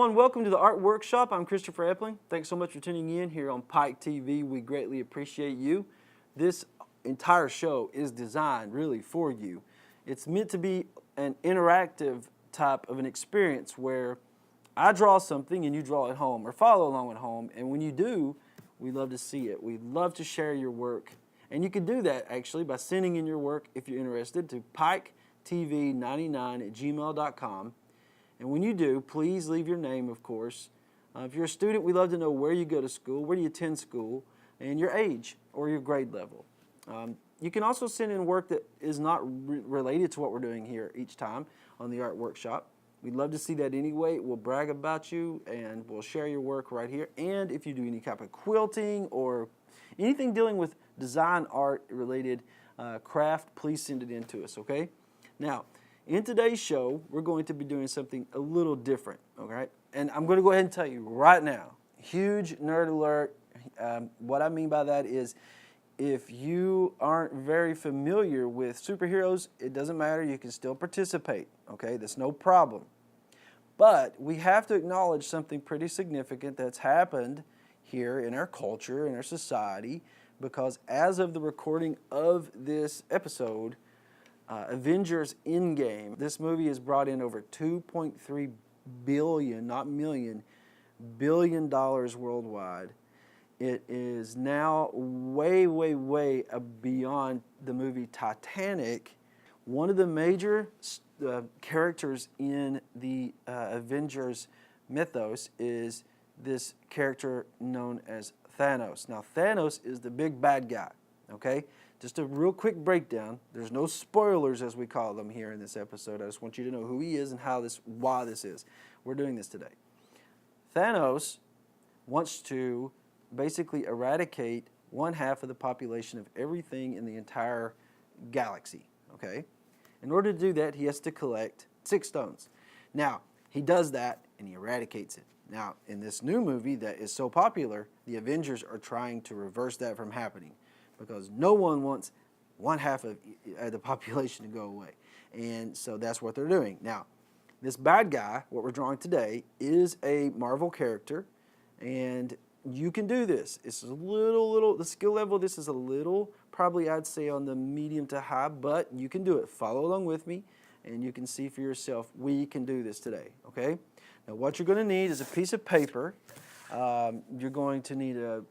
everyone. Welcome to the Art Workshop. I'm Christopher Epling. Thanks so much for tuning in here on Pike TV. We greatly appreciate you. This entire show is designed really for you. It's meant to be an interactive type of an experience where I draw something and you draw it home or follow along at home. And when you do, we love to see it. We love to share your work. And you can do that actually by sending in your work if you're interested to piketv99@gmail.com. And when you do, please leave your name, of course. If you're a student, we love to know where you go to school, where do you attend school, and your age or your grade level. You can also send in work that is not related to what we're doing here each time on the Art Workshop. We'd love to see that anyway. We'll brag about you and we'll share your work right here. And if you do any type of quilting or anything dealing with design art related craft, please send it in to us, okay? Now, in today's show, we're going to be doing something a little different, okay? And I'm going to go ahead and tell you right now, huge nerd alert. What I mean by that is if you aren't very familiar with superheroes, it doesn't matter. You can still participate, okay? That's no problem. But we have to acknowledge something pretty significant that's happened here in our culture, in our society, because as of the recording of this episode, Avengers Endgame, this movie has brought in over $2.3 billion, not million, $billion worldwide. It is now way, way, way beyond the movie Titanic. One of the major characters in the Avengers mythos is this character known as Thanos. Now, Thanos is the big bad guy, okay? Just a real quick breakdown. There's no spoilers, as we call them here in this episode. I just want you to know who he is and why this is. We're doing this today. Thanos wants to basically eradicate 1/2 of the population of everything in the entire galaxy, okay? In order to do that, he has to collect 6 stones. Now, he does that and he eradicates it. Now, in this new movie that is so popular, the Avengers are trying to reverse that from happening, because no one wants 1/2 of the population to go away. And so that's what they're doing. Now, this bad guy, what we're drawing today, is a Marvel character, and you can do this. It's a little, the skill level of this is a little, probably I'd say on the medium to high, but you can do it. Follow along with me, and you can see for yourself, we can do this today, okay? Now, what you're going to need is a piece of paper. You're going to need a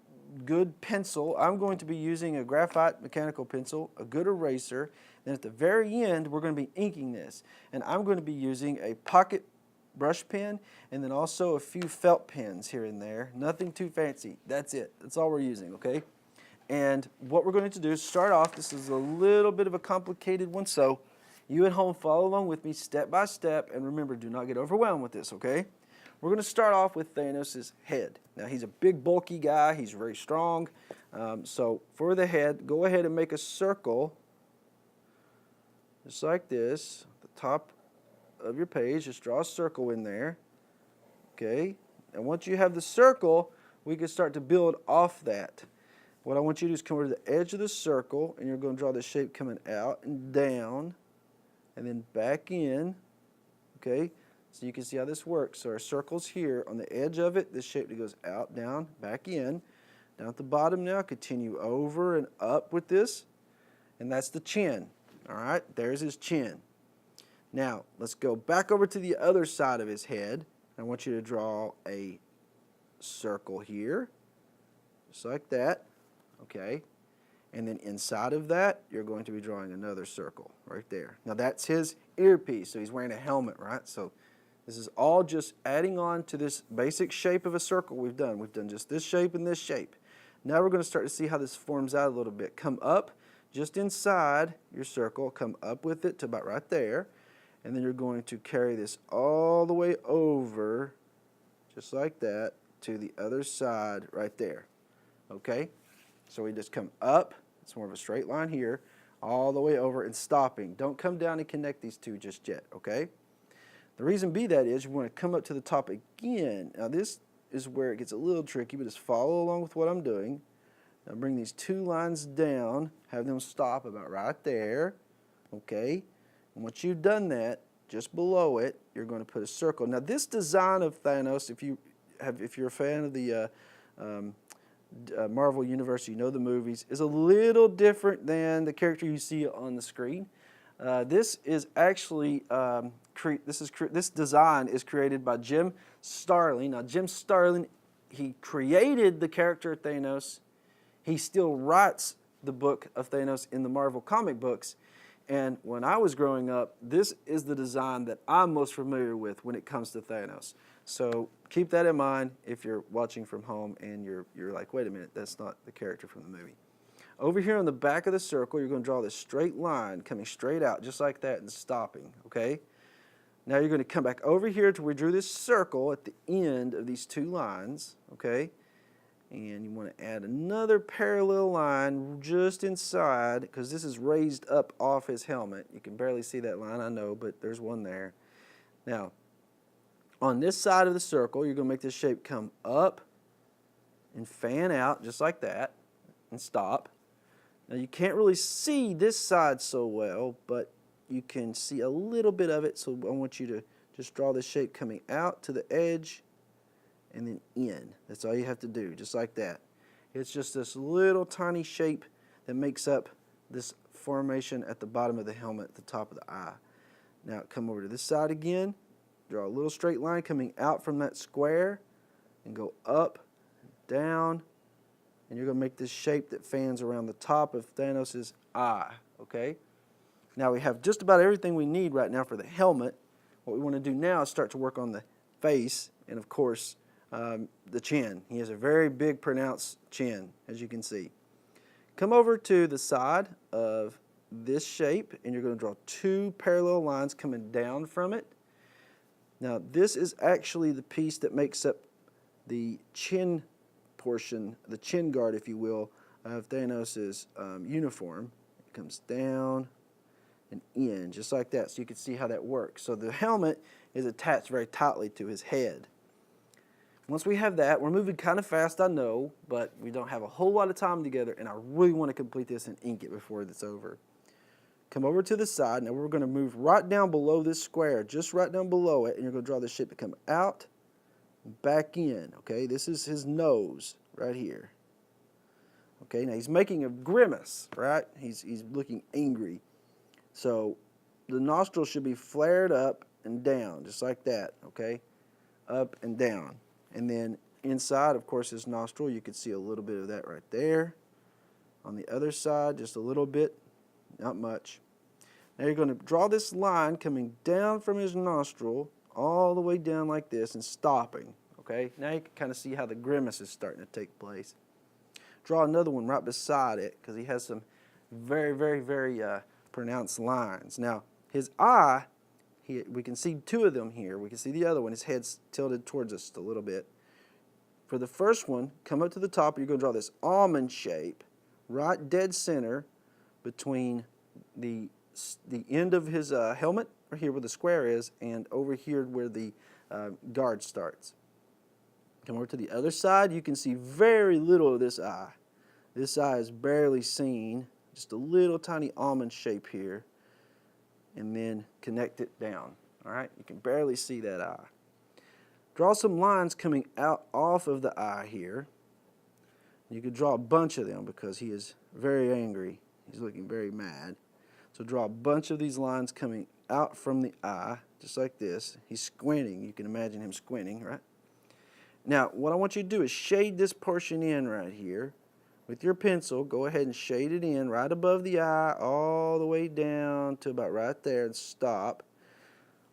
good pencil. I'm going to be using a graphite mechanical pencil, a good eraser, and at the very end we're going to be inking this. And I'm going to be using a pocket brush pen and then also a few felt pens here and there. Nothing too fancy. That's it. That's all we're using, okay? And what we're going to do is start off, this is a little bit of a complicated one, so you at home follow along with me step by step, and remember, do not get overwhelmed with this, okay? We're going to start off with Thanos' head. Now, he's a big, bulky guy. He's very strong. So for the head, go ahead and make a circle, just like this. At the top of your page, just draw a circle in there. Okay? And once you have the circle, we can start to build off that. What I want you to do is come over to the edge of the circle, and you're going to draw the shape coming out and down, and then back in. Okay? So you can see how this works. So our circle's here on the edge of it, this shape that goes out, down, back in. Down at the bottom now, continue over and up with this. And that's the chin. All right, there's his chin. Now, let's go back over to the other side of his head. I want you to draw a circle here, just like that. Okay. And then inside of that, you're going to be drawing another circle right there. Now, that's his earpiece, so he's wearing a helmet, right? So this is all just adding on to this basic shape of a circle we've done. We've done just this shape and this shape. Now we're going to start to see how this forms out a little bit. Come up just inside your circle, come up with it to about right there, and then you're going to carry this all the way over, just like that, to the other side right there. Okay? So we just come up, it's more of a straight line here, all the way over and stopping. Don't come down and connect these two just yet, okay? The reason be that is you want to come up to the top again. Now this is where it gets a little tricky, but just follow along with what I'm doing. Now bring these 2 lines down, have them stop about right there, okay? And once you've done that, just below it, you're going to put a circle. Now, this design of Thanos, if you're a fan of the Marvel Universe, you know the movies, is a little different than the character you see on the screen. This is actually this design is created by Jim Starlin. Now, Jim Starlin, he created the character Thanos. He still writes the book of Thanos in the Marvel comic books. And when I was growing up, this is the design that I'm most familiar with when it comes to Thanos. So keep that in mind if you're watching from home and you're like, wait a minute, that's not the character from the movie. Over here on the back of the circle, you're going to draw this straight line coming straight out just like that and stopping, okay? Now you're going to come back over here to where we drew this circle at the end of these two lines, okay? And you want to add another parallel line just inside, because this is raised up off his helmet. You can barely see that line, I know, but there's one there. Now, on this side of the circle, you're going to make this shape come up and fan out just like that and stop. Now, you can't really see this side so well, but you can see a little bit of it, so I want you to just draw this shape coming out to the edge and then in. That's all you have to do, just like that. It's just this little tiny shape that makes up this formation at the bottom of the helmet, at the top of the eye. Now come over to this side again, draw a little straight line coming out from that square and go up, down, and you're going to make this shape that fans around the top of Thanos' eye, okay? Now we have just about everything we need right now for the helmet. What we want to do now is start to work on the face and, of course, the chin. He has a very big, pronounced chin, as you can see. Come over to the side of this shape, and you're going to draw two parallel lines coming down from it. Now, this is actually the piece that makes up the chin portion, the chin guard, if you will, of Thanos' uniform. It comes down and in, just like that, so you can see how that works. So the helmet is attached very tightly to his head. Once we have that, we're moving kind of fast, I know, but we don't have a whole lot of time together, and I really want to complete this and ink it before it's over. Come over to the side. Now we're going to move right down below this square, just right down below it, and you're going to draw this shape to come out and back in. Okay, this is his nose right here. Okay, now he's making a grimace, right? He's looking angry. So the nostril should be flared up and down, just like that, okay? Up and down. And then inside, of course, his nostril, you can see a little bit of that right there. On the other side, just a little bit, not much. Now you're going to draw this line coming down from his nostril all the way down like this and stopping, okay? Now you can kind of see how the grimace is starting to take place. Draw another one right beside it because he has some very, very, very pronounced lines. Now, his eye, we can see two of them here. We can see the other one. His head's tilted towards us a little bit. For the first one, come up to the top. You're going to draw this almond shape right dead center between the end of his helmet, right here where the square is, and over here where the guard starts. Come over to the other side. You can see very little of this eye. This eye is barely seen. Just a little tiny almond shape here. And then connect it down. All right, you can barely see that eye. Draw some lines coming out off of the eye here. You could draw a bunch of them because he is very angry. He's looking very mad. So draw a bunch of these lines coming out from the eye, just like this. He's squinting. You can imagine him squinting, right? Now, what I want you to do is shade this portion in right here. With your pencil, go ahead and shade it in right above the eye, all the way down to about right there, and stop.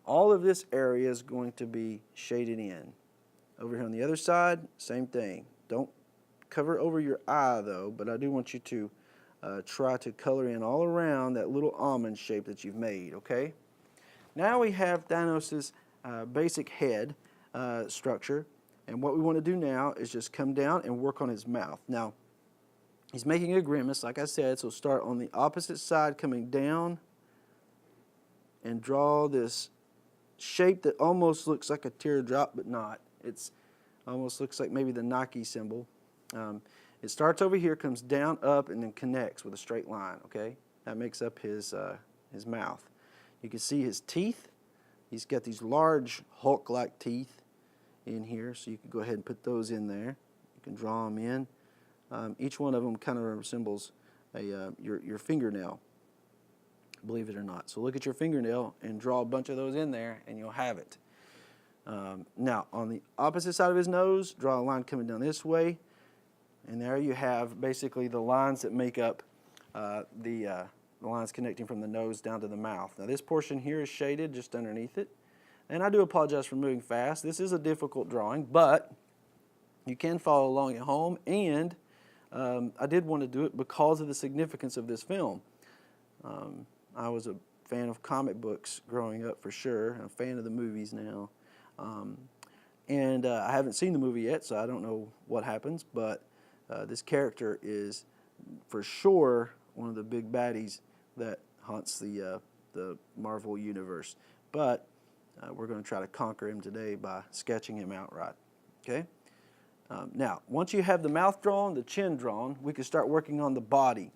All of this area is going to be shaded in. Over here on the other side, same thing. Don't cover over your eye, though, but I do want you to try to color in all around that little almond shape that you've made, okay? Now we have Thanos' basic head structure, and what we want to do now is just come down and work on his mouth. Now, he's making a grimace, like I said, so start on the opposite side coming down and draw this shape that almost looks like a teardrop, but not. It almost looks like maybe the Nike symbol. It starts over here, comes down, up, and then connects with a straight line, okay? That makes up his mouth. You can see his teeth He's got these large Hulk-like teeth in here, so you can go ahead and put those in there. You can draw them in. Each one of them kind of resembles your fingernail, believe it or not. So look at your fingernail and draw a bunch of those in there, and you'll have it. Now, on the opposite side of his nose, draw a line coming down this way, and there you have basically the lines that make up the lines connecting from the nose down to the mouth. Now, this portion here is shaded just underneath it, and I do apologize for moving fast. This is a difficult drawing, but you can follow along at home, and I did want to do it because of the significance of this film. I was a fan of comic books growing up for sure. I'm a fan of the movies now. I haven't seen the movie yet, so I don't know what happens, but this character is for sure one of the big baddies that haunts the Marvel universe. But we're going to try to conquer him today by sketching him outright. Okay? Now, once you have the mouth drawn, the chin drawn, we can start working on the body.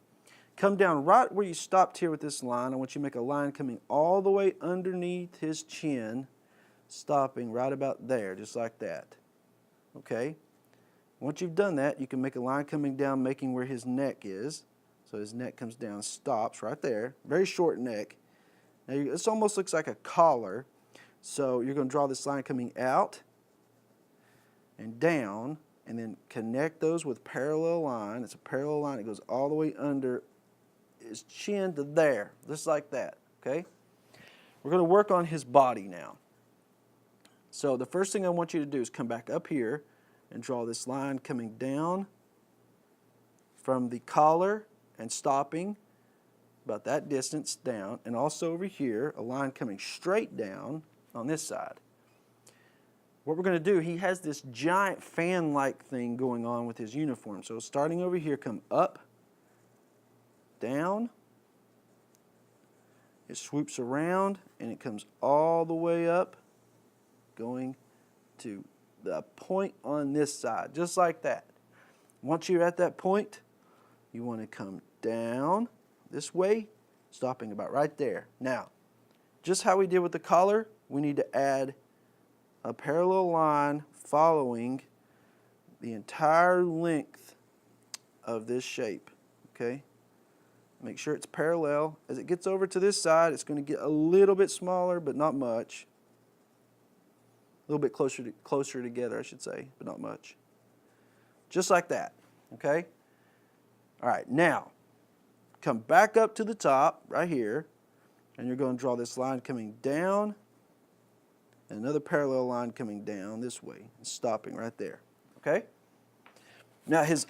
Come down right where you stopped here with this line. I want you to make a line coming all the way underneath his chin, stopping right about there, just like that. Okay? Once you've done that, you can make a line coming down, making where his neck is. So his neck comes down, stops right there. Very short neck. Now, this almost looks like a collar. So you're going to draw this line coming out and down, and then connect those with parallel line. It's a parallel line. It goes all the way under his chin to there, just like that, okay? We're going to work on his body now. So the first thing I want you to do is come back up here and draw this line coming down from the collar and stopping about that distance down, and also over here, a line coming straight down on this side. What we're going to do, he has this giant fan-like thing going on with his uniform. So starting over here, come up, down, it swoops around, and it comes all the way up, going to the point on this side, just like that. Once you're at that point, you want to come down this way, stopping about right there. Now, just how we did with the collar, we need to add a parallel line following the entire length of this shape, okay? Make sure it's parallel. As it gets over to this side, it's going to get a little bit smaller, but not much. A little bit closer together, I should say, but not much. Just like that, okay? All right, now, come back up to the top right here, and you're going to draw this line coming down, and another parallel line coming down this way, and stopping right there, okay? Now, his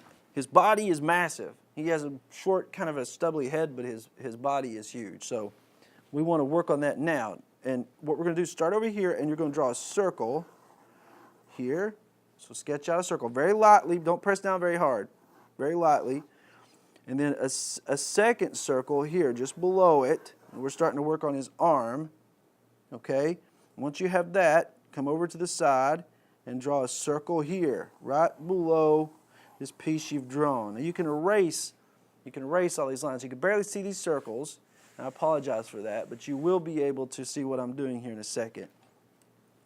body is massive. He has a short, kind of a stubbly head, but his body is huge. So we want to work on that now. And what we're going to do is start over here, and you're going to draw a circle here. So sketch out a circle very lightly. Don't press down very hard. Very lightly. And then a second circle here, just below it. And we're starting to work on his arm. Okay? Once you have that, come over to the side and draw a circle here, right below this piece you've drawn. Now you can erase all these lines. You can barely see these circles. I apologize for that, but you will be able to see what I'm doing here in a second.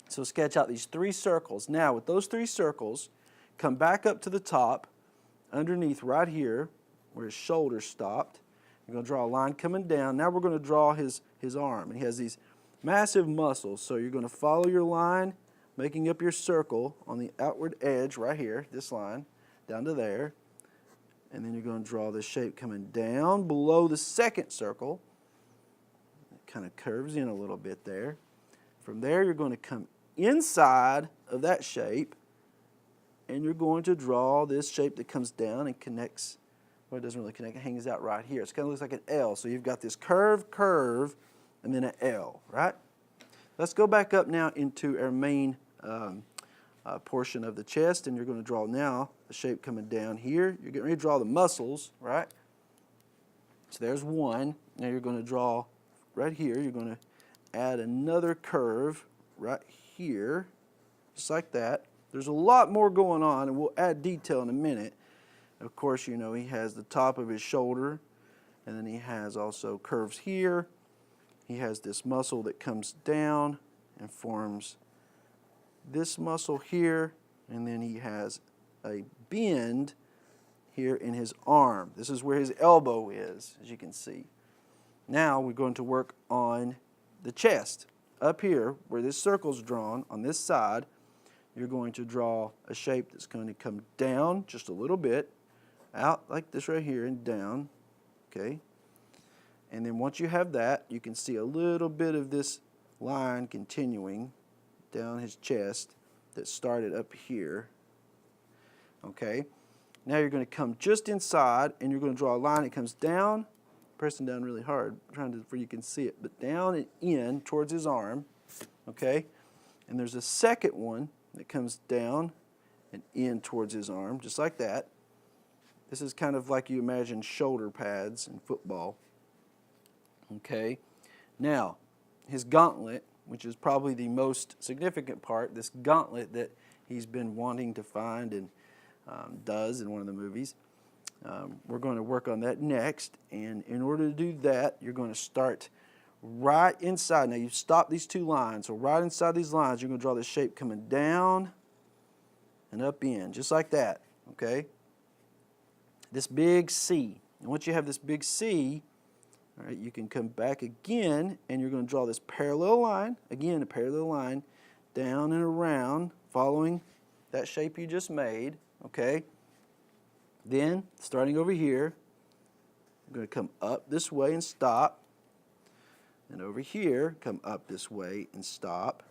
So sketch out these 3 circles. Now, with those 3 circles, come back up to the top, underneath right here, where his shoulder stopped. You're going to draw a line coming down. Now we're going to draw his arm. And he has these massive muscles, so you're going to follow your line, making up your circle on the outward edge right here, this line, down to there. And then you're going to draw this shape coming down below the second circle. Kind of curves in a little bit there. From there, you're going to come inside of that shape, and you're going to draw this shape that comes down and connects. Well, it doesn't really connect. It hangs out right here. It kind of looks like an L. So you've got this curve, and then an L, right? Let's go back up now into our main portion of the chest, and you're going to draw now the shape coming down here. You're getting ready to draw the muscles, right? So there's one. Now you're going to draw right here. You're going to add another curve right here, just like that. There's a lot more going on, and we'll add detail in a minute. Of course, you know, he has the top of his shoulder, and then he has also curves here. He has this muscle that comes down and forms this muscle here, and then he has a bend here in his arm. This is where his elbow is, as you can see. Now we're going to work on the chest. Up here, where this circle's drawn on this side, you're going to draw a shape that's going to come down just a little bit, out like this right here and down, okay? And then once you have that, you can see a little bit of this line continuing down his chest that started up here, okay? Now you're going to come just inside and you're going to draw a line that comes down, pressing down really hard, trying to where you can see it, but down and in towards his arm, okay? And there's a second one that comes down and in towards his arm, just like that. This is kind of like you imagine shoulder pads in football. Okay, now his gauntlet, which is probably the most significant part, this gauntlet that he's been wanting to find and does in one of the movies. We're going to work on that next, and in order to do that, you're going to start right inside. Now you've stopped these two lines, so right inside these lines, you're going to draw this shape coming down and up in, just like that, okay? This big C. And once you have this big C, all right, you can come back again and you're going to draw this parallel line, again a parallel line, down and around, following that shape you just made, okay? Then, starting over here, I'm going to come up this way and stop. And over here, come up this way and stop.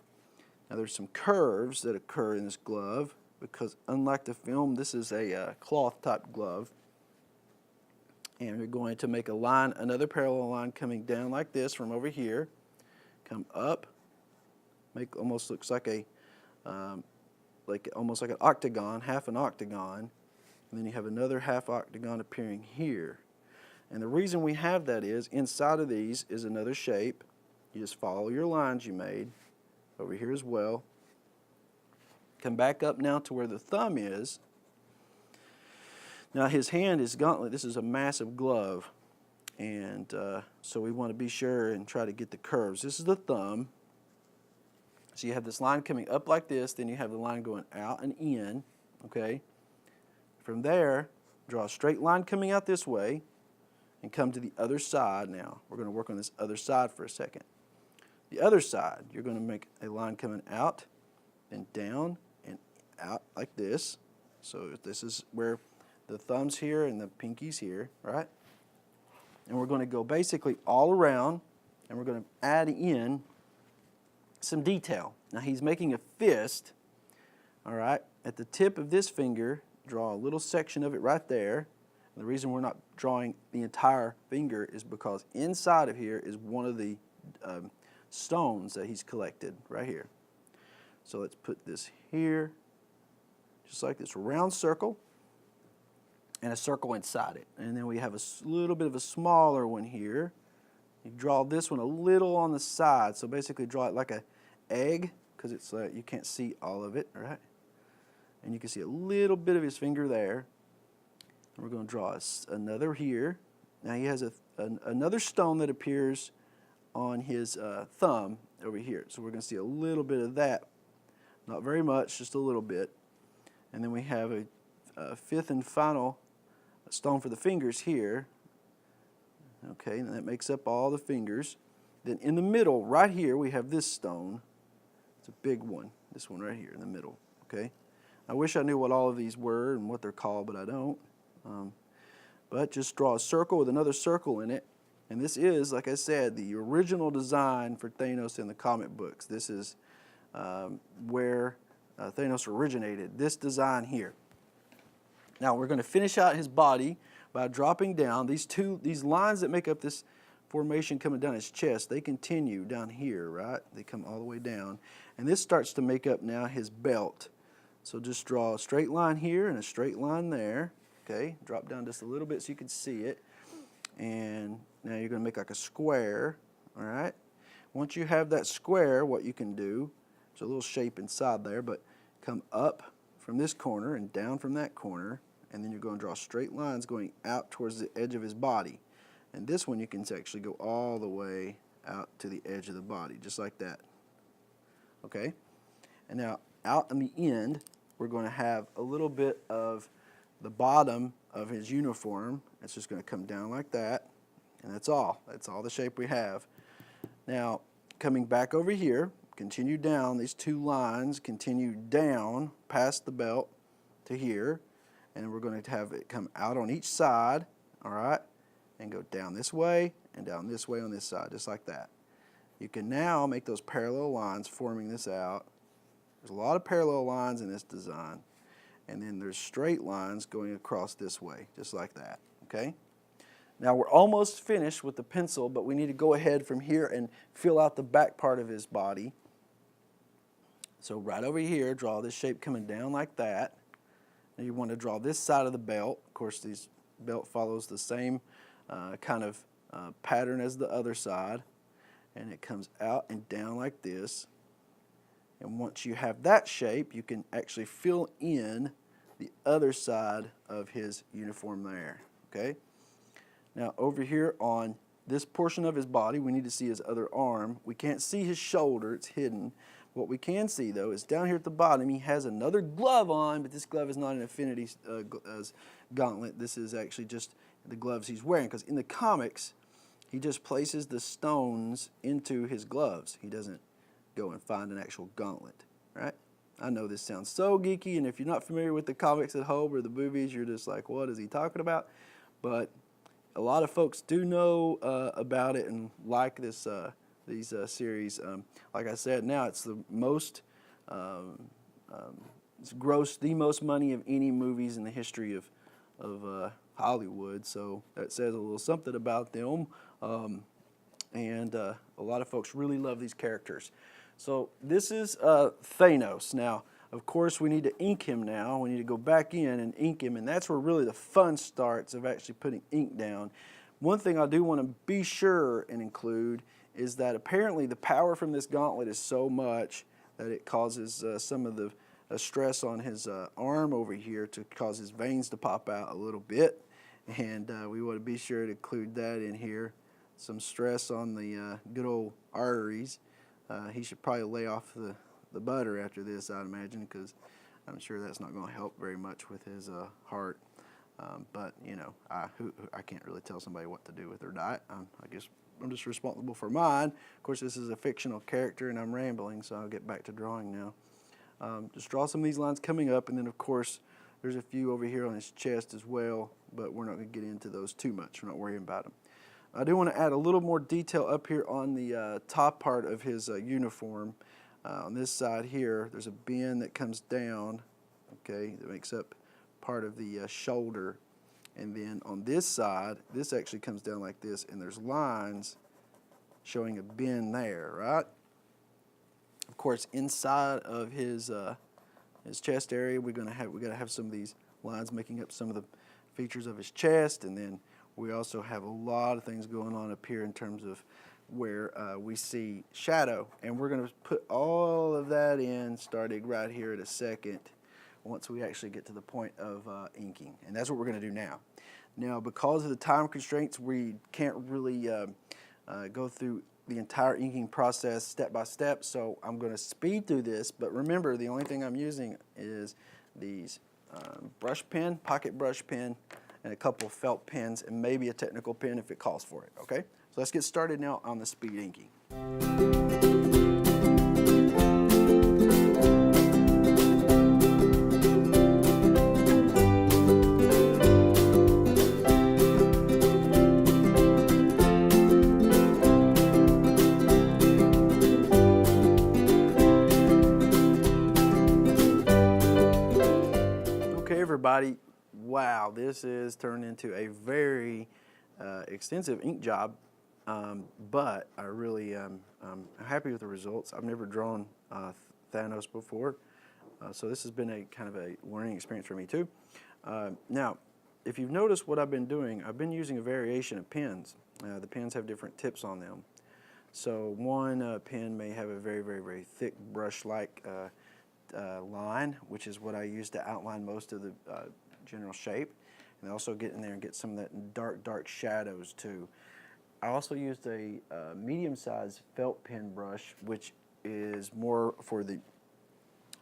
Now there's some curves that occur in this glove because unlike the film, this is a cloth type glove. And we're going to make a line, another parallel line coming down like this from over here, come up, make almost looks like a, almost like an octagon, half an octagon, and then you have another half octagon appearing here. And the reason we have that is inside of these is another shape. You just follow your lines you made over here as well. Come back up now to where the thumb is. Now his hand is gauntlet. This is a massive glove, and so we want to be sure and try to get the curves. This is the thumb. So you have this line coming up like this, then you have the line going out and in, okay? From there, draw a straight line coming out this way and come to the other side now. We're going to work on this other side for a second. The other side, you're going to make a line coming out and down and out like this. So this is where the thumb's here and the pinky's here, right? And we're going to go basically all around, and we're going to add in some detail. Now he's making a fist, all right? At the tip of this finger, draw a little section of it right there. And the reason we're not drawing the entire finger is because inside of here is one of the stones that he's collected right here. So let's put this here, just like this round circle, and a circle inside it. And then we have a little bit of a smaller one here. You draw this one a little on the side, so basically draw it like an egg, because it's you can't see all of it, right? And you can see a little bit of his finger there. And we're going to draw another here. Now he has another stone that appears on his thumb over here. So we're going to see a little bit of that. Not very much, just a little bit. And then we have a fifth and final stone for the fingers here. Okay, and that makes up all the fingers. Then in the middle, right here, we have this stone. It's a big one, this one right here in the middle. Okay, I wish I knew what all of these were and what they're called, but I don't. But just draw a circle with another circle in it. And this is, like I said, the original design for Thanos in the comic books. This is where Thanos originated, this design here. Now we're going to finish out his body by dropping down these lines that make up this formation coming down his chest. They continue down here, right? They come all the way down. And this starts to make up now his belt. So just draw a straight line here and a straight line there. Okay, drop down just a little bit so you can see it. And now you're going to make like a square, all right? Once you have that square, what you can do, there's a little shape inside there, but come up from this corner and down from that corner, and then you're going to draw straight lines going out towards the edge of his body. And this one you can actually go all the way out to the edge of the body, just like that. okay? And now out in the end, we're going to have a little bit of the bottom of his uniform. It's just going to come down like that, and that's all. That's all the shape we have. Now, coming back over here, continue down these two lines, continue down past the belt to here, and we're going to have it come out on each side, all right, and go down this way and down this way on this side, just like that. You can now make those parallel lines forming this out. There's a lot of parallel lines in this design, and then there's straight lines going across this way, just like that, okay? Now we're almost finished with the pencil, but we need to go ahead from here and fill out the back part of his body. So right over here, draw this shape coming down like that. Now you want to draw this side of the belt. Of course, this belt follows the same kind of pattern as the other side, and it comes out and down like this. And once you have that shape, you can actually fill in the other side of his uniform there, okay? Now over here on this portion of his body, we need to see his other arm. We can't see his shoulder, it's hidden. What we can see though is down here at the bottom, he has another glove on, but this glove is not an Infinity gauntlet. This is actually just the gloves he's wearing, because in the comics, he just places the stones into his gloves. He doesn't go and find an actual gauntlet, right? I know this sounds so geeky, and if you're not familiar with the comics at home or the movies, you're just like, what is he talking about? But a lot of folks do know about it and like this these series. Like I said, now it's the most, it's grossed the most money of any movies in the history of Hollywood, so that says a little something about them. And a lot of folks really love these characters. So this is Thanos. Now, of course, we need to ink him now. We need to go back in and ink him, and that's where really the fun starts of actually putting ink down. One thing I do want to be sure and include is that apparently the power from this gauntlet is so much that it causes some of the stress on his arm over here to cause his veins to pop out a little bit. And we want to be sure to include that in here. Some stress on the good old arteries. He should probably lay off the butter after this, I'd imagine, because I'm sure that's not going to help very much with his heart. But, you know, I can't really tell somebody what to do with their diet. I guess I'm just responsible for mine. Of course, this is a fictional character, and I'm rambling, so I'll get back to drawing now. Just draw some of these lines coming up, and then, of course, there's a few over here on his chest as well, but we're not going to get into those too much. We're not worrying about them. I do want to add a little more detail up here on the top part of his uniform. On this side here, there's a bend that comes down, okay, that makes up part of the shoulder. And then on this side, this actually comes down like this, and there's lines showing a bend there, right? Of course, inside of his chest area, we gotta have some of these lines making up some of the features of his chest, and then we also have a lot of things going on up here in terms of where we see shadow, and we're going to put all of that in starting right here at a second once we actually get to the point of inking, and that's what we're going to do now. Now, because of the time constraints, we can't really go through the entire inking process step by step, so I'm going to speed through this, but remember, the only thing I'm using is these brush pen, pocket brush pen, and a couple of felt pens, and maybe a technical pen if it calls for it, okay? So let's get started now on the speed inking. Okay, everybody. Wow, this is turned into a very extensive ink job, but I really am happy with the results. I've never drawn Thanos before, so this has been a kind of a learning experience for me too. Now, if you've noticed what I've been doing, I've been using a variation of pens. The pens have different tips on them. So one pen may have a very, very, very thick brush-like line, which is what I use to outline most of the general shape, and also get in there and get some of that dark shadows too. I also used a medium-sized felt pen brush, which is more for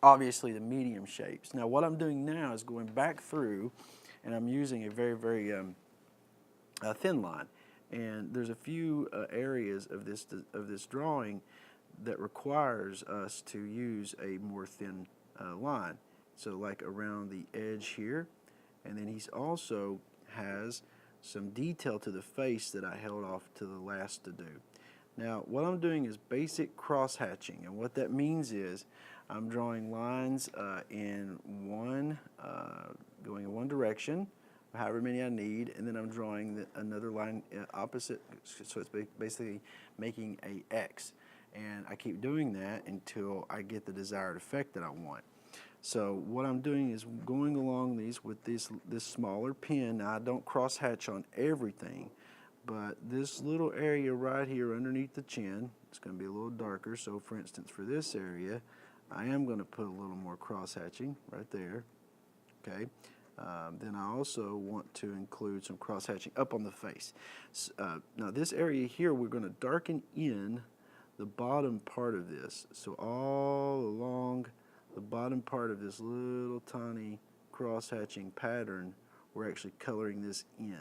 obviously the medium shapes. Now what I'm doing now is going back through, and I'm using a very, very thin line. And there's a few areas of this drawing that requires us to use a more thin line. So like around the edge here, and then he's also has some detail to the face that I held off to the last to do. Now what I'm doing is basic cross hatching, and what that means is I'm drawing lines in one, going in one direction, however many I need, and then I'm drawing another line opposite, so it's basically making a X. And I keep doing that until I get the desired effect that I want. So what I'm doing is going along these with this smaller pen. Now I don't cross hatch on everything, but this little area right here underneath the chin, it's going to be a little darker. So for instance, for this area, I am going to put a little more cross hatching right there. Okay. Then I also want to include some cross hatching up on the face. Now this area here, we're going to darken in the bottom part of this. So all along the bottom part of this little tiny cross hatching pattern, we're actually coloring this in.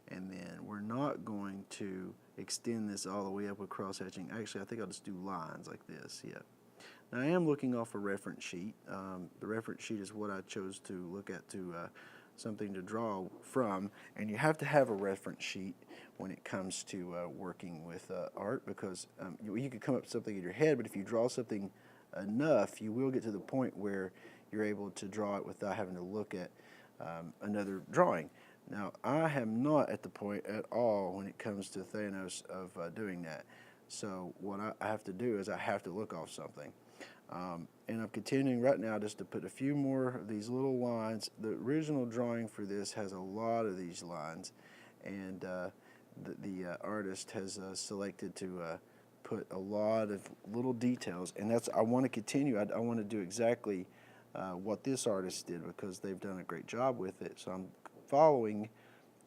And then we're not going to extend this all the way up with cross hatching. Actually, I think I'll just do lines like this. Yeah. Now I am looking off a reference sheet. The reference sheet is what I chose to look at to something to draw from, and you have to have a reference sheet when it comes to working with art, because you can come up with something in your head, but if you draw something enough, you will get to the point where you're able to draw it without having to look at another drawing. Now I am not at the point at all when it comes to Thanos of doing that. So what I have to do is I have to look off something. And I'm continuing right now just to put a few more of these little lines. The original drawing for this has a lot of these lines, and the artist has selected to put a lot of little details, and I want to continue. I want to do exactly what this artist did, because they've done a great job with it. So I'm following,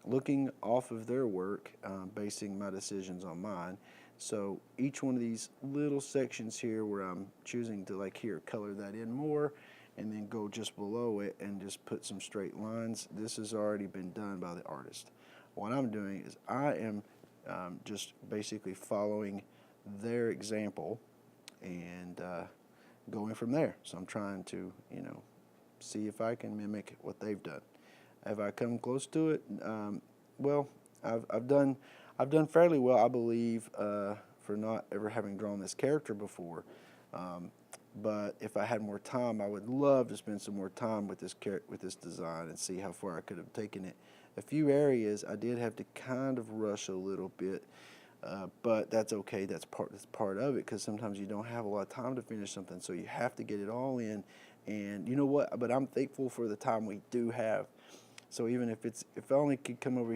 looking off of their work, basing my decisions on mine. So each one of these little sections here where I'm choosing to, like here, color that in more, and then go just below it and just put some straight lines. This has already been done by the artist. What I'm doing is I am just basically following their example and going from there. So I'm trying to, see if I can mimic what they've done. Have I come close to it? Well, I've done fairly well, I believe, for not ever having drawn this character before. But if I had more time, I would love to spend some more time with this design and see how far I could have taken it. A few areas I did have to kind of rush a little bit, but that's okay. That's part of it, because sometimes you don't have a lot of time to finish something, so you have to get it all in. And you know what? But I'm thankful for the time we do have. So even if I only could come on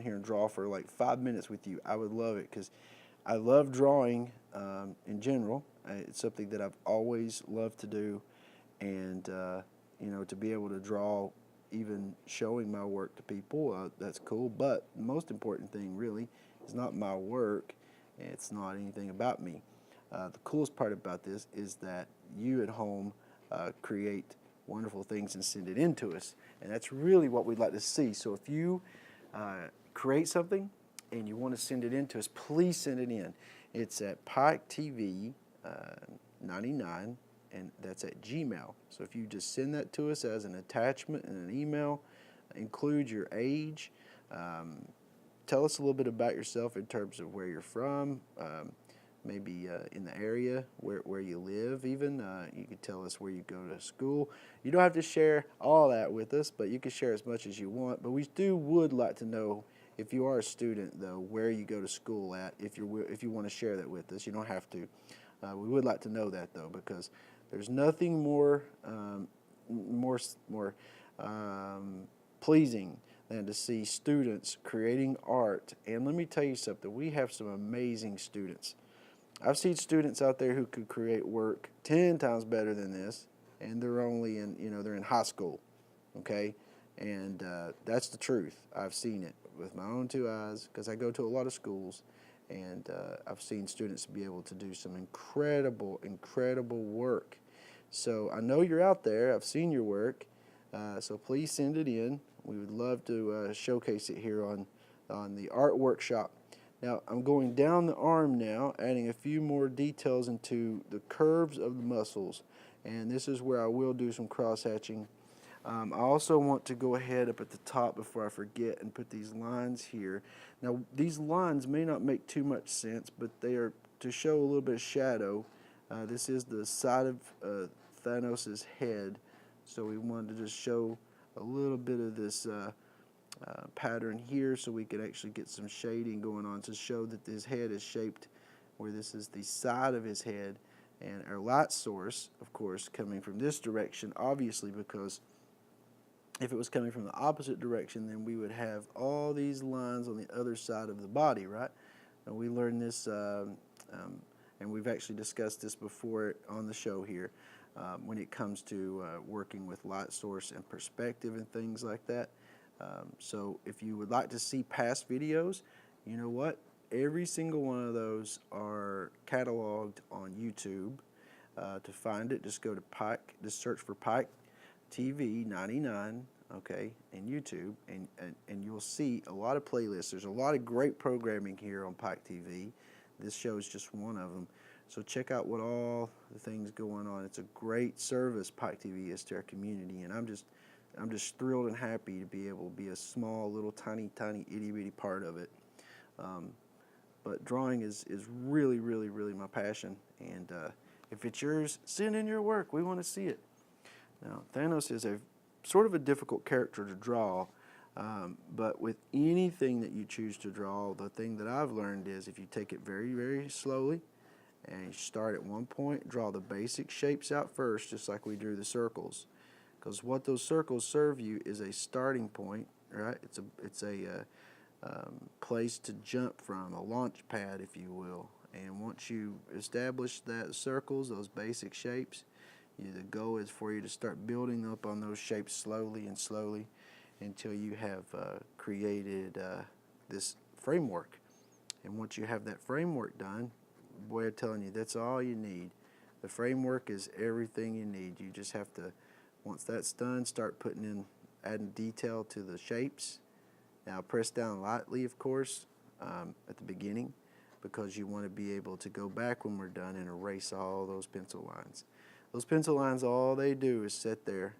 here and draw for like 5 minutes with you, I would love it, because I love drawing in general. It's something that I've always loved to do, and to be able to draw, even showing my work to people, that's cool. But the most important thing really is not my work. It's not anything about me. The coolest part about this is that you at home create wonderful things and send it in to us, and that's really what we'd like to see. So if you create something and you want to send it in to us, please send it in. It's at PikeTV 99, and that's at Gmail. So if you just send that to us as an attachment in an email, include your age, tell us a little bit about yourself in terms of where you're from, maybe in the area where you live even. You could tell us where you go to school. You don't have to share all that with us, but you can share as much as you want. But we would like to know, if you are a student, though, where you go to school at. If you want to share that with us, you don't have to. We would like to know that, though, because there's nothing more pleasing than to see students creating art. And let me tell you something, we have some amazing students. I've seen students out there who could create work 10 times better than this, and they're only they're in high school, okay? And that's the truth. I've seen it with my own two eyes, because I go to a lot of schools, And I've seen students be able to do some incredible, incredible work. So I know you're out there. I've seen your work. So please send it in. We would love to showcase it here on the art workshop. Now I'm going down the arm now, adding a few more details into the curves of the muscles. And this is where I will do some cross-hatching. I also want to go ahead up at the top before I forget and put these lines here. Now these lines may not make too much sense, but they are to show a little bit of shadow. This is the side of Thanos' head, so we wanted to just show a little bit of this pattern here so we could actually get some shading going on to show that his head is shaped where this is the side of his head, and our light source, of course, coming from this direction, obviously, because if it was coming from the opposite direction, then we would have all these lines on the other side of the body, right? And we learned this, and we've actually discussed this before on the show here, when it comes to working with light source and perspective and things like that. So if you would like to see past videos, you know what? Every single one of those are cataloged on YouTube. To find it, just go to Pike, just search for Pike TV 99, okay, in YouTube, and you'll see a lot of playlists. There's a lot of great programming here on Pike TV. This show is just one of them. So check out what all the things going on. It's a great service Pike TV is to our community, and I'm just thrilled and happy to be able to be a small, little, tiny, itty-bitty part of it. But drawing is really, really, really my passion, and if it's yours, send in your work. We want to see it. Now, Thanos is a sort of a difficult character to draw, but with anything that you choose to draw, the thing that I've learned is if you take it very, very slowly and you start at one point, draw the basic shapes out first, just like we drew the circles, because what those circles serve you is a starting point, right? It's a place to jump from, a launch pad, if you will. And once you establish that circles, those basic shapes, the goal is for you to start building up on those shapes slowly and slowly until you have created this framework. And once you have that framework done, boy, I'm telling you, that's all you need. The framework is everything you need. You just have to, once that's done, start putting in, adding detail to the shapes. Now press down lightly, of course, at the beginning, because you want to be able to go back when we're done and erase all those pencil lines. Those pencil lines, all they do is sit there,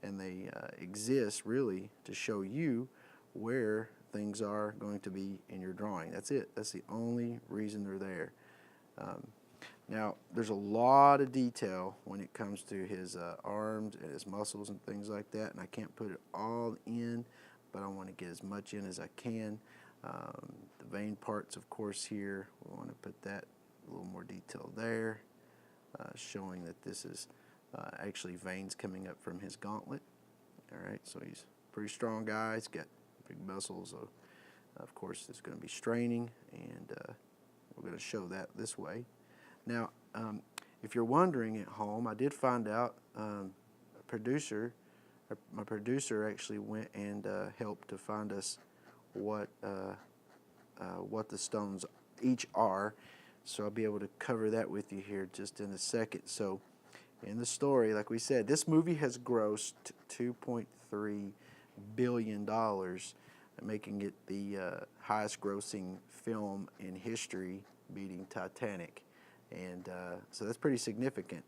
and they exist really to show you where things are going to be in your drawing. That's it. That's the only reason they're there. Now, there's a lot of detail when it comes to his arms and his muscles and things like that, and I can't put it all in, but I want to get as much in as I can. The vein parts, of course, here, we want to put that a little more detail there. Showing that this is actually veins coming up from his gauntlet. All right, so he's a pretty strong guy. He's got big muscles. So of course, there's going to be straining, and we're going to show that this way. Now, if you're wondering at home, I did find out my producer actually went and helped to find us what the stones each are. So I'll be able to cover that with you here just in a second. So in the story, like we said, this movie has grossed $2.3 billion, making it the highest grossing film in history, beating Titanic. And so that's pretty significant.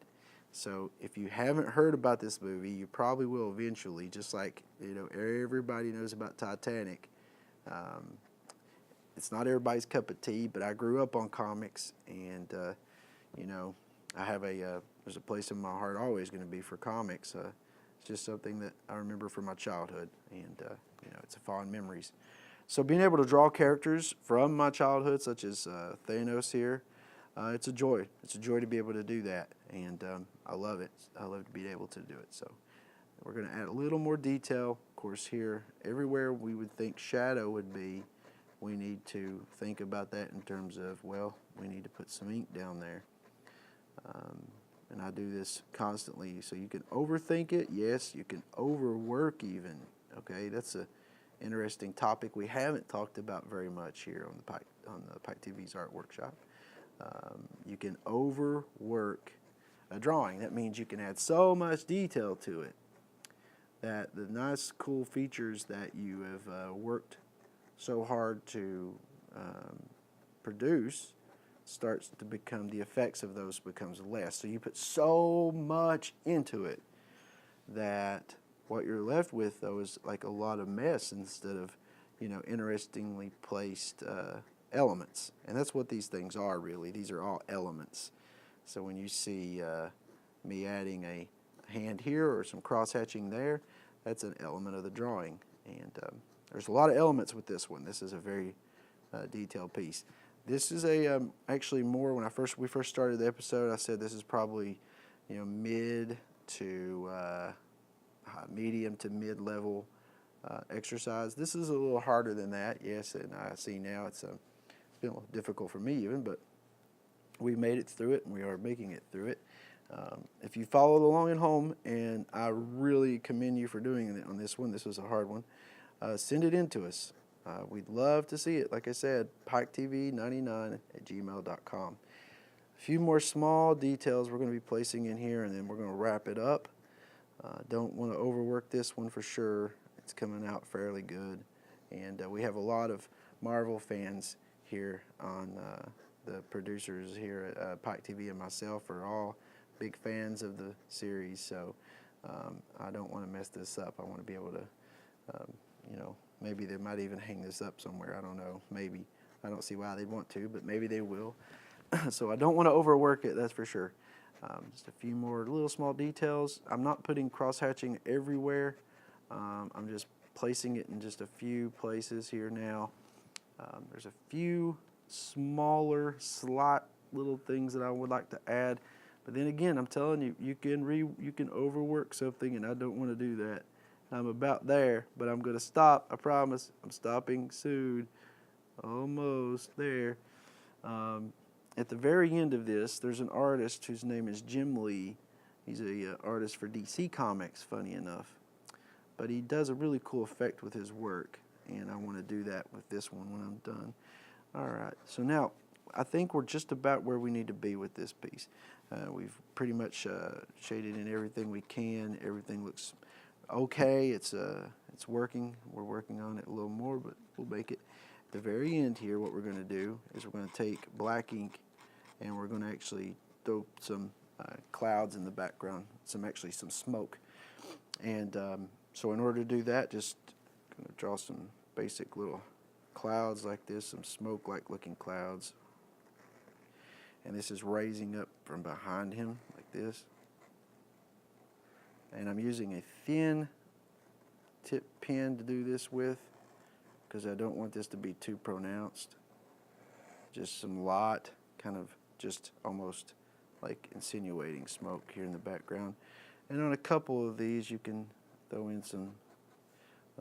So if you haven't heard about this movie, you probably will eventually, just like, you know, everybody knows about Titanic. It's not everybody's cup of tea, but I grew up on comics, and you know, I have there's a place in my heart always going to be for comics. It's just something that I remember from my childhood, and you know, it's a fond memories. So being able to draw characters from my childhood, such as Thanos here, it's a joy. It's a joy to be able to do that, and I love it. I love to be able to do it. So we're going to add a little more detail, of course, here. Everywhere we would think shadow would be, we need to think about that in terms of, well, we need to put some ink down there. And I do this constantly. So you can overthink it. Yes, you can overwork even. Okay, that's an interesting topic we haven't talked about very much here on the on the Pike TV's art workshop. You can overwork a drawing. That means you can add so much detail to it that the nice, cool features that you have worked so hard to produce starts to become, the effects of those becomes less. So you put so much into it that what you're left with, though, is like a lot of mess instead of, interestingly placed elements. And that's what these things are, really. These are all elements. So when you see me adding a hand here or some cross-hatching there, that's an element of the drawing. And there's a lot of elements with this one. This is a very detailed piece. This is a actually more, when we first started the episode, I said this is probably mid to medium to mid-level exercise. This is a little harder than that, yes, and I see now it's been a little difficult for me even, but we made it through it, and we are making it through it. If you followed along at home, and I really commend you for doing it on this one, this was a hard one, send it in to us. We'd love to see it. Like I said, piketv99@gmail.com. A few more small details we're going to be placing in here, and then we're going to wrap it up. Don't want to overwork this one for sure. It's coming out fairly good. And we have a lot of Marvel fans here on the producers here at Pike TV, and myself are all big fans of the series. So I don't want to mess this up. I want to be able to, maybe they might even hang this up somewhere. I don't know. Maybe. I don't see why they'd want to, but maybe they will. So I don't want to overwork it, that's for sure. Just a few more little small details. I'm not putting cross-hatching everywhere. I'm just placing it in just a few places here now. There's a few smaller, slight little things that I would like to add. But then again, I'm telling you, you can overwork something, and I don't want to do that. I'm about there, but I'm going to stop. I promise. I'm stopping soon. Almost there. At the very end of this, there's an artist whose name is Jim Lee. He's a artist for DC Comics, funny enough. But he does a really cool effect with his work, and I want to do that with this one when I'm done. All right, so now I think we're just about where we need to be with this piece. We've pretty much shaded in everything we can. Everything looks okay. It's working. We're working on it a little more, but we'll make it. At the very end here, what we're going to do is we're going to take black ink, and we're going to actually throw some clouds in the background, some smoke. And so in order to do that, just going to draw some basic little clouds like this, some smoke-like looking clouds. And this is raising up from behind him like this. And I'm using a thin tip pen to do this with, because I don't want this to be too pronounced. Just some light, kind of just almost like insinuating smoke here in the background. And on a couple of these, you can throw in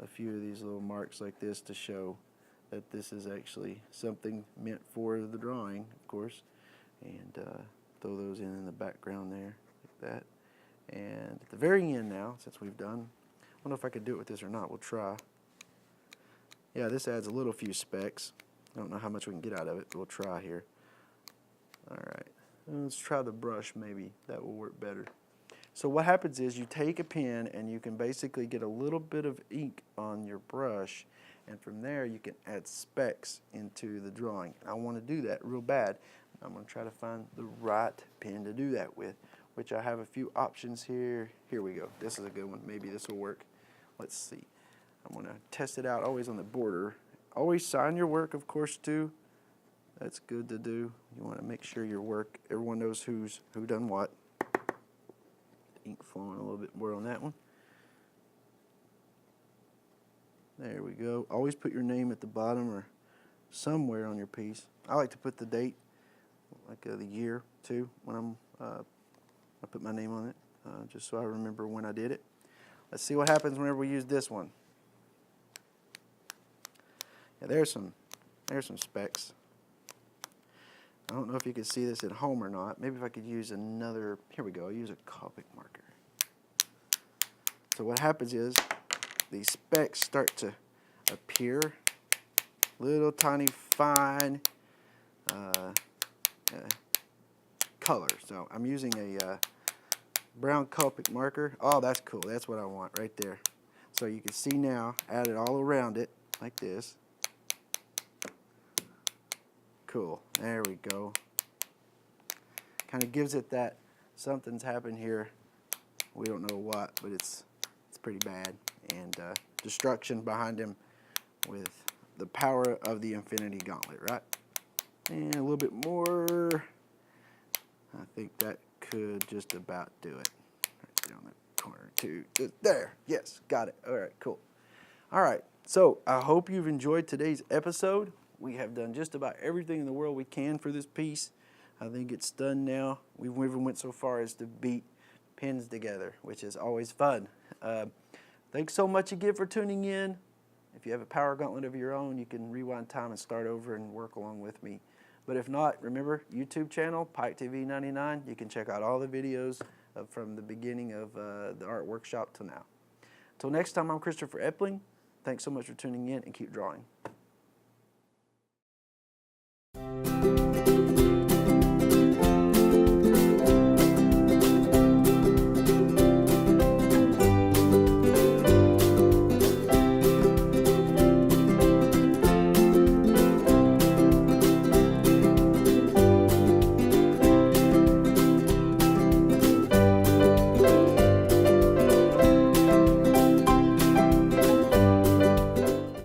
a few of these little marks like this to show that this is actually something meant for the drawing, of course. And throw those in the background there, like that. And at the very end now, since we've done, I don't know if I could do it with this or not. We'll try. Yeah, this adds a little few specks. I don't know how much we can get out of it, but we'll try here. All right, let's try the brush maybe. That will work better. So what happens is you take a pen and you can basically get a little bit of ink on your brush, and from there you can add specks into the drawing. I want to do that real bad. I'm going to try to find the right pen to do that with, which I have a few options here. Here we go. This is a good one. Maybe this will work. Let's see. I'm going to test it out always on the border. Always sign your work, of course, too. That's good to do. You want to make sure your work, everyone knows who done what. Ink flowing a little bit more on that one. There we go. Always put your name at the bottom or somewhere on your piece. I like to put the date, like the year too, when I put my name on it, just so I remember when I did it. Let's see what happens whenever we use this one. Yeah, there's some specks. I don't know if you can see this at home or not. Maybe if I could use another, here we go, I'll use a Copic marker. So what happens is these specks start to appear, little tiny fine color. So I'm using a brown Copic marker. Oh, that's cool. That's what I want right there. So you can see now, add it all around it like this. Cool. There we go. Kind of gives it that something's happened here. We don't know what, but it's pretty bad. And destruction behind him with the power of the Infinity Gauntlet, right? And a little bit more. I think that could just about do it. Right there on the corner too. There. Yes, got it. All right, cool. All right. So I hope you've enjoyed today's episode. We have done just about everything in the world we can for this piece. I think it's done now. We even went so far as to beat pins together, which is always fun. Thanks so much again for tuning in. If you have a power gauntlet of your own, you can rewind time and start over and work along with me. But if not, remember, YouTube channel, Pike TV 99. You can check out all the videos from the beginning of the art workshop till now. Until next time, I'm Christopher Epling. Thanks so much for tuning in, and keep drawing.